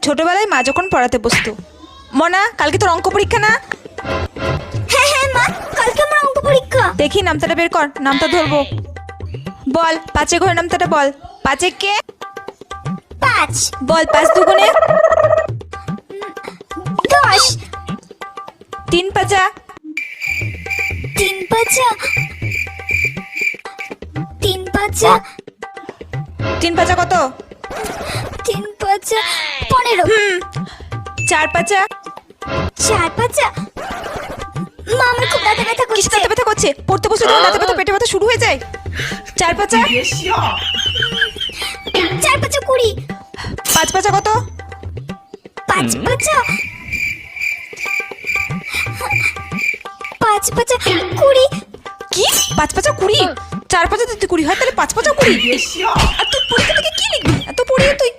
ছোটবেলায় মা যখন পড়াতে বসতো, মনা কালকে তোর অঙ্ক পরীক্ষা না? হ্যাঁ হ্যাঁ মা, কালকে আমার অঙ্ক পরীক্ষা। দেখি নামতাটা বের কর, নামতা ধরবো। বল পাঁচে ঘরে নামতাটা বল। পাঁচে কে? 5 বল 5 দুগুণে 10 3 পাঁচা 3 পাঁচা 3 পাঁচা 3 পাঁচা কত? 3 পাঁচা 15 4 পাঁচা 4 পাঁচা। মা আমার খুব দাঁতে ব্যথা কিসে করছে। দাঁতে ব্যথা করছে? পড়তে বসলে তখন দাঁতে ব্যথা পেটে ব্যথা শুরু হয়ে যায়। 4 পাঁচা 4 পাঁচা 20 5 পাঁচা কত? 5 পাঁচা 5 পাঁচা 20। কি 5 পাঁচা 20? 4 পাঁচা যদি 20 হয় তাহলে 5 পাঁচা 20। আর তুই পরীক্ষা থেকে কি লিখবি? এত পড়িয়ে তুই